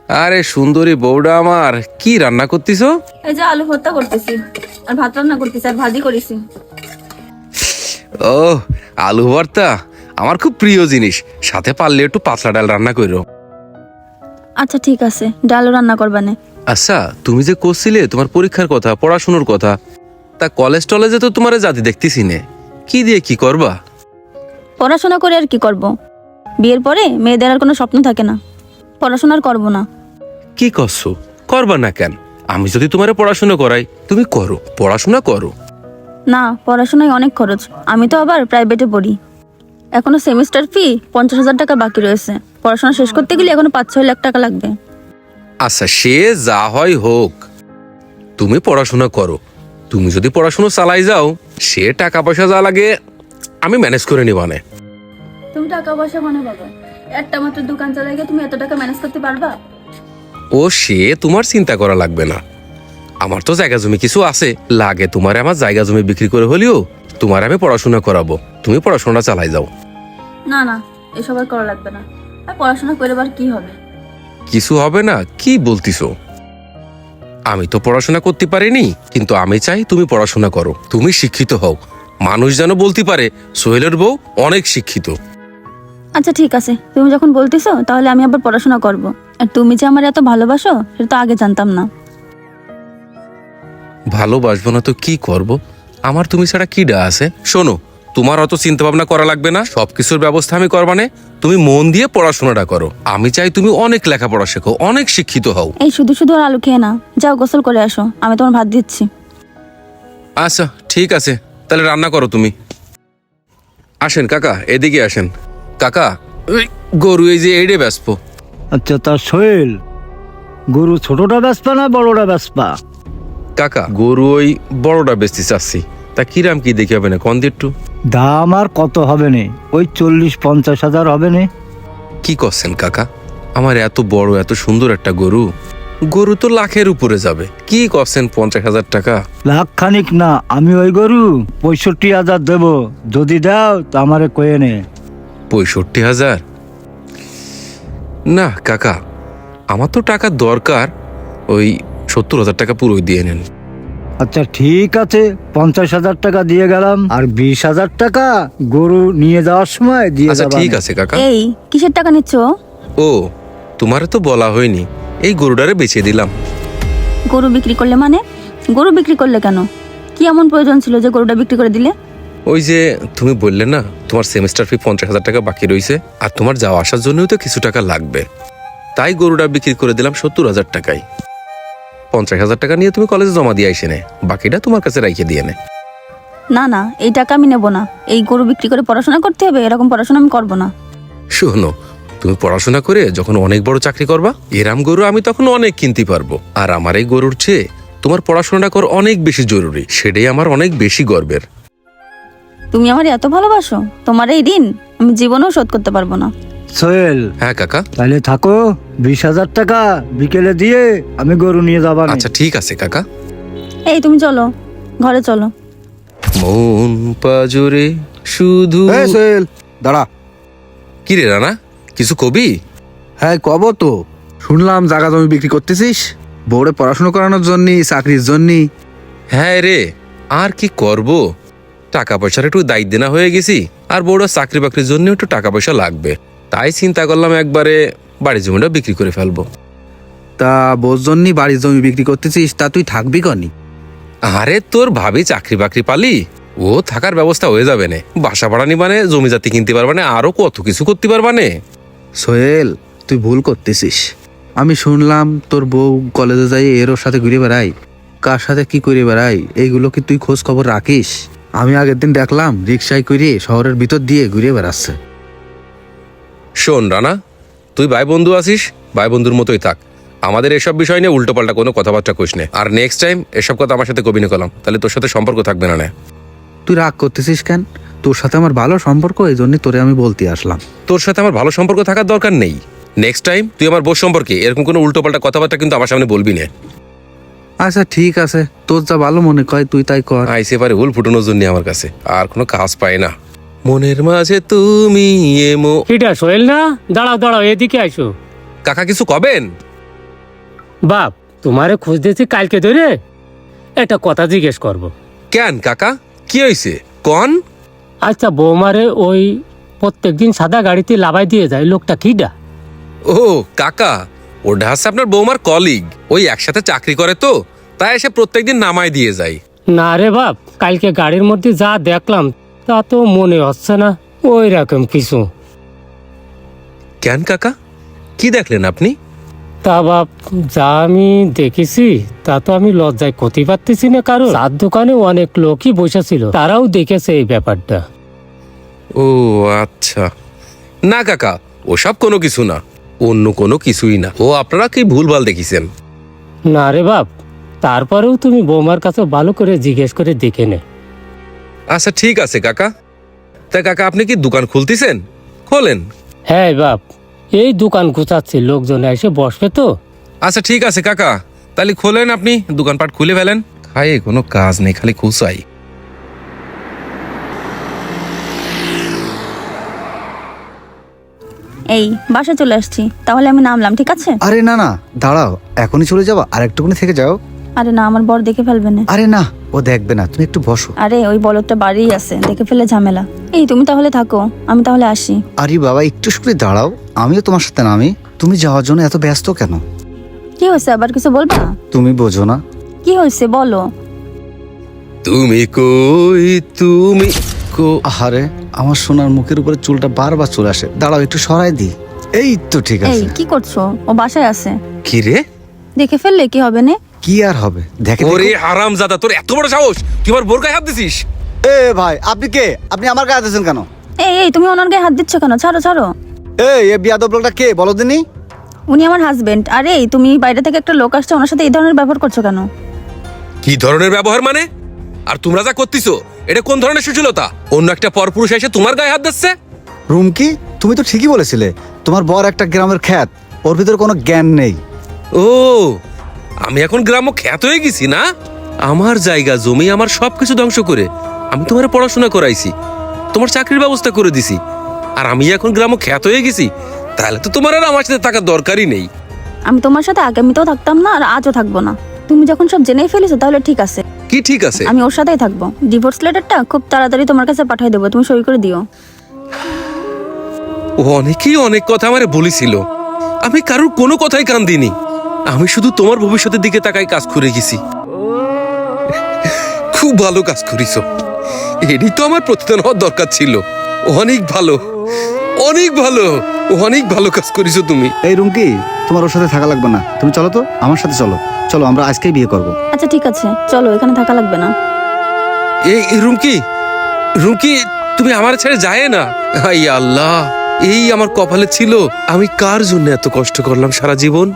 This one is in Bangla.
আরে সুন্দরী বউটা আমার, কি রান্না করতেছো? এই যে আলু ভর্তা করতেছি আর ভাত রান্না করতেছি আর ভাজি করেছি। ও, আলু ভর্তা আমার খুব প্রিয় জিনিস। সাথে পারলে একটু পাতলা ডাল রান্না করো। আচ্ছা ঠিক আছে, ডালও রান্না করবানে। আচ্ছা, তুমি যে করছিলে তোমার পরীক্ষার কথা, পড়াশোনার কথা, তা কলেজ টলেজে তো তোমার জাতি দেখতেছি নে, কি দিয়ে কি করবা? পড়াশোনা করে আর কি করব? বিয়ের পরে মেয়েদের আর কোনো স্বপ্ন থাকে না, পড়াশোনা আর করবো না। কি করছো? করবা না কেন? আমি যদি তোমার পড়াশোনা করাই, তুমি করো, পড়াশোনা করো। না, পড়াশোনায় অনেক খরচ, আমি তো আবার প্রাইভেটে পড়ি। এখনো সেমিস্টার ফি 50,000 টাকা বাকি রয়েছে। পড়াশোনা শেষ করতে গেলে এখনো 5-6 লাখ টাকা লাগবে। আচ্ছা, সে যা হয় হোক, তুমি পড়াশোনা করো। তুমি যদি পড়াশোনা চালাই যাও, সে টাকা পয়সা যা লাগে আমি ম্যানেজ করে নিবানে। তুমি টাকা পয়সা মানে বাবা, একটা মাত্র দোকান চালাই গিয়ে তুমি এত টাকা ম্যানেজ করতে পারবা? ও, সে তোমার চিন্তা করা লাগবে না। আমার তো জায়গা জমি কিছু আছে, লাগে তোমার আমার জায়গা জমি বিক্রি করে হলেও তোমার আমি পড়াশোনা করাবো। তুমি পড়াশোনা চালাই যাও। না না, এসব আর করা লাগবে না। আর পড়াশোনা করে আবার কি হবে? কিছু হবে না? কি বলতিছো? আমি তো পড়াশোনা করতে পারিনি, কিন্তু আমি চাই তুমি পড়াশোনা করো, তুমি শিক্ষিত হও। মানুষ যেন বলতে পারে সোহেলের বউ অনেক শিক্ষিত। আচ্ছা ঠিক আছে, তুমি যখন বলতেছো তাহলে আমি আবার পড়াশোনা করব। আর তুমি যে আমার এত ভালোবাসো সেটা তো আগে জানতাম না। ভালোবাসবো না তো কি করব? আমার তুমি ছাড়া কি ডা আছে? শোনো, তোমার অত চিন্তা ভাবনা করা লাগবে না, সবকিছুর ব্যবস্থা আমি করবানে। তুমি মন দিয়ে পড়াশোনাটা করো। আমি চাই তুমি অনেক লেখাপড়া শেখো, অনেক শিক্ষিত হও। এই শুধু শুধু আর আলু খেয়ে না, যাও গোসল করে আসো, আমি তোমার ভাত দিচ্ছি। আচ্ছা ঠিক আছে, তাহলে রান্না করো তুমি। আসেন কাকা, এদিকে আসেন। কাকা, ওই গরু এই যে এইডে ব্যস্ত। আচ্ছা, তা সোহেল, গরু ছোটটা বেচপা না বড়টা বেচপা? কাকা, গরু ওই বড়টা বেচতে চাচ্ছি, তা কিরাম কি দেখে হবে না কন দিয়ে একটু? দাম আর কত হবে নে, ওই 40-50 হাজার হবে নে। কি করছেন কাকা? আমার এত বড় এত সুন্দর একটা গরু, গরু তো লাখের উপরে যাবে। কি করছেন 50,000 টাকা? লাখ খানিক না, আমি ওই গরু 65,000 দেব। যদি দাও তো আমারে কয়ে নে। 65,000? না কাকা, আমার তো টাকার দরকার, ওই 70,000 টাকা পুরোই দিয়ে নেন। আচ্ছা ঠিক আছে, 50,000 টাকা দিয়ে গেলাম, আর 20,000 টাকা গরু নিয়ে যাওয়ার সময় দিয়ে আচ্ছা যাবা ঠিক নে। আছে কাকা। এই কিসের টাকা নিচ্ছ? ও, তোমার তো বলা হয়নি, এই গরুটারে বেচে দিলাম। গরু বিক্রি করলে মানে? গরু বিক্রি করলে কেন? কি এমন প্রয়োজন ছিল যে গরুটা বিক্রি করে দিলে? ওই যে তুমি বললে না তোমার সেমিস্টার ফি 50,000 টাকা বাকি রয়েছে, আর তোমার যাওয়া আসার জন্যও তো কিছু টাকা লাগবে, তাই গরুটা বিক্রি করে দিলাম 70,000 টাকায়। 50,000 টাকা নিয়ে তুমি কলেজে জমা দিয়ে আইসে নে, বাকিটা তোমার কাছে রাইখে দিয়ে নে। না না, এই টাকা আমি নেবো না। এই গরু বিক্রি করে পড়াশোনা করতে হবে, এরকম পড়াশোনা আমি করবো না। শোনো, তুমি পড়াশোনা করে যখন অনেক বড় চাকরি করবা, এরাম গরু আমি তখন অনেক কিনতে পারবো। আর আমার এই গরুর চেয়ে তোমার পড়াশোনাটা কর অনেক বেশি জরুরি, সেটাই আমার অনেক বেশি গর্বের। তুমি আমার এত ভালোবাসো, তোমার এই ঋণ আমি জীবনেও শোধ করতে পারবো না। সোহেল, হ্যাঁ কাকা। তাহলে থাকো, 20,000 টাকা বিকেলে দিয়ে আমি গরু নিয়ে যাবা নে। আচ্ছা ঠিক আছে কাকা। এই তুমি চলো, ঘরে চলো। মন পাজরে শুধু। এই সোহেল, দাঁড়া। কি রে রানা, কিছু কবি? হ্যাঁ কব তো, শুনলাম জায়গা জমি বিক্রি করতেছিস বউরে পড়াশোনা করানোর জন্য, চাকরির জন্য। হ্যাঁ রে, আর কি করব, টাকা পয়সার একটু দায়িত্ব না হয়ে গেছি, আর বড় চাকরি বাকরির জন্য একটু টাকা পয়সা লাগবে, তাই চিন্তা করলাম একবারে বাড়ি জমিটা বিক্রি করে ফেলবো। তা বউর জন্য বাড়ির জমি বিক্রি করতেছিস, তা তুই থাকবি কনি? আরে তোর ভাবি চাকরি বাকরি পালি, ও থাকার ব্যবস্থা হয়ে যাবে না, বাসা ভাড়া নিবানে, জমি জাতি কিনতে পারবানে, আরো কত কিছু করতে পারবানে। সোহেল, তুই ভুল করতেছিস। আমি শুনলাম তোর বউ কলেজে যাই এর ওর সাথে ঘুরে বেড়াই, কার সাথে কি করে বেড়াই, এইগুলো কি তুই খোঁজ খবর রাখিস? আমি আগের দিন দেখলাম রিক্সায় করে শহরের ভিতর দিয়ে ঘুরে বেড়াচ্ছে। শোন রানা, তুই ভাই বন্ধু আছিস, ভাই বন্ধুর মতোই থাক। আমাদের এসব বিষয় নিয়ে উল্টো পাল্টা কোনো কথাবার্তা কইস নে, আর নেক্সট টাইম এসব কথা আমার সাথে কবি কলাম, তাহলে তোর সাথে সম্পর্ক থাকবে না। তুই রাগ করতেছিস কেন? তোর সাথে আমার ভালো সম্পর্ক, এই জন্য তোরে আমি বলতে আসলাম। তোর সাথে আমার ভালো সম্পর্ক থাকার দরকার নেই। নেক্সট টাইম তুই আমার বউ সম্পর্কে এরকম কোনো উল্টো পাল্টা কথাবার্তা কিন্তু আমার সামনে বলবি না। আচ্ছা ঠিক আছে, তোর যা ভালো মনে কয় তুই তাই কর। আইসে পারে হুল ফুটানোর জন্য আমার কাছে, আর কোনো কাজ পায় না। মনের মাঝে তুমি এমো। কিটা সোহেল না? দাঁড়াও দাঁড়াও, এদিকে আইসো। কাকা কিছু কবেন? বাপ তোমারে খুঁজতেছি কালকে ধরে একটা কথা জিজ্ঞেস করব। কেন কাকা, কি হয়েছে কন? আচ্ছা বৌমারে ওই প্রত্যেকদিন সাদা গাড়িতে লাভাই দিয়ে যায়, লোকটা কিডা? ও কাকা, ওটা হচ্ছে আপনার বৌমার কলিগ, ওই একসাথে চাকরি করে তো, তাই এসে প্রত্যেকদিন নামায় দিয়ে যায়। না রে বাপ, কালকে গাড়ির মধ্যে যা দেখলাম তা তো মনে হচ্ছে না ওই রকম কিছু। কেন কাকা, কি দেখলেন আপনি? তা বাপ, যা আমি দেখেছি তা তো আমি লজ্জায় ক্ষতি পারতেছি না, কারণ চার দোকানে অনেক লোকই বসেছিল, তারাও দেখেছে এই ব্যাপারটা। ও আচ্ছা, না কাকা, ওসব কোনো কিছু না, অন্য কোনো কিছুই না, ও আপনারা কি ভুলভাল দেখিছেন। না রে বাপ, তারপরেও তুমি বৌমার কাছে ভালো করে জিজ্ঞেস করে দেখে নে। আচ্ছা ঠিক আছে কাকা। তা কাকা, আপনি কি দোকান খুলতেছেন? খোলেন। হ্যাঁ বাপ, এই দোকান গুছাচ্ছি, লোকজন এসে বসবে তো। আচ্ছা ঠিক আছে কাকা, তাহলে খোলেন, আপনি দোকানপাট খুলে ফেলেন। খায়ে কোনো কাজ নেই, খালি খুসাই। এই বাসা চলে আসছি, তাহলে আমি নামলাম, ঠিক আছে? আরে না না, দাঁড়াও, এখনই চলে যাবো? আর একটুখানি থেকে যাও। আরে না, আমার বর দেখে ফেলবে না। আরে না, ও দেখবে না, তুমি একটু বসো। আরে ওই বলদটা বাড়িই আছে, দেখে ফেলে ঝামেলা। এই তুমি তাহলে থাকো, আমি তাহলে আসি। আরে বাবা, একটু করে দাঁড়াও, আমিও তোমার সাথে নামি। তুমি যাওয়ার জন্য এত ব্যস্ত কেন? কি হয়েছে, আবার কিছু বলবা? তুমি বোঝো না। কি হয়েছে বলো। তুমি কই, তুমি আহারে, আমার সোনার মুখের উপরে চুলটা বারবার চলে আসে, দাঁড়াও একটু সরাই দি। এই তো ঠিক এই আছে। কি করছো? ও বাসায় আছে, কি রে? দেখে ফেললে কি হবে না? কি আর হবে, দেখে ওরে দেখো। হারাম জাদা, তোর এত বড় সাহস, তুই আমার বোর গায়ে হাত দিছিস? এ ভাই, আপনি কে? আপনি আমার গায়ে দিয়েছেন কেন? এই এই তুমি ওনার গায়ে হাত দিচ্ছ কেন? ছাড়ো ছাড়ো। এই বিয়াদব লোকটা কে বলো দিনি? উনি আমার হাজবেন্ড। আরে এই তুমি বাইরে থেকে একটা লোক আসছে, ওনার সাথে এই ধরনের ব্যবহার করছো কেন? কি ধরনের ব্যবহার মানে? আর তোমরা যা করতেছো এটা কোন ধরনের সুশীলতা? অন্য একটা পরপুরুষ এসে তোমার গায়ে হাত দিচ্ছে। রুমকি, তুমি তো ঠিকই বলেছিলে, তোমার বর একটা গ্রামের খ্যাত, ওর ভিতরে কোনো জ্ঞান নেই। ও, আমি এখন গ্রাম্য খ্যাত হয়ে গেছি না? আমার জায়গা জমি, আমার সবকিছু ধ্বংস করে আমি তোমার পড়াশোনা করাইছি, তোমার চাকরির ব্যবস্থা করে দিছি, আর আমি এখন গ্রাম্য খ্যাত হয়ে গেছি, তাহলে তো তোমার আর আমার সাথে থাকার দরকারই নেই। আমি তোমার সাথে আগামীতেও থাকতাম না, আর আজও থাকবো না। তুমি যখন সব জেনেই ফেলেছো তাহলে ঠিক আছে, কি ঠিক আছে? আমি ওর সাথেই থাকবো। ডিভোর্স লেটারটা খুব তাড়াতাড়ি তোমার কাছে পাঠিয়ে দেবো, তুমি সই করে দিও। ও অনেকেই অনেক কথা আমারে বলেছিল, আমি কারোর কোনো কথাই কান দিইনি, আমি শুধু তোমার ভবিষ্যতের দিকে তাকাই কাজ করে গেছি। খুব ভালো কাজ করিছো, এরই তো আমার প্রতিদান হওয়ার দরকার ছিল। অনেক ভালো, অনেক ভালো, অনেক ভালো কাজ করিছো তুমি। এই রুমকি, তোমার ওর সাথে থাকা লাগবে না, তুমি চলো তো আমার সাথে, চলো চলো, আমরা আজকেই বিয়ে করবো। আচ্ছা ঠিক আছে, চলো, এখানে থাকা লাগবে না। এই রুমকি, রুমকি, তুমি আমার ছেড়ে যায় না। হাই আল্লাহ, এই আমার কপালে ছিল, আমি কার জন্য এত কষ্ট করলাম সারা জীবন।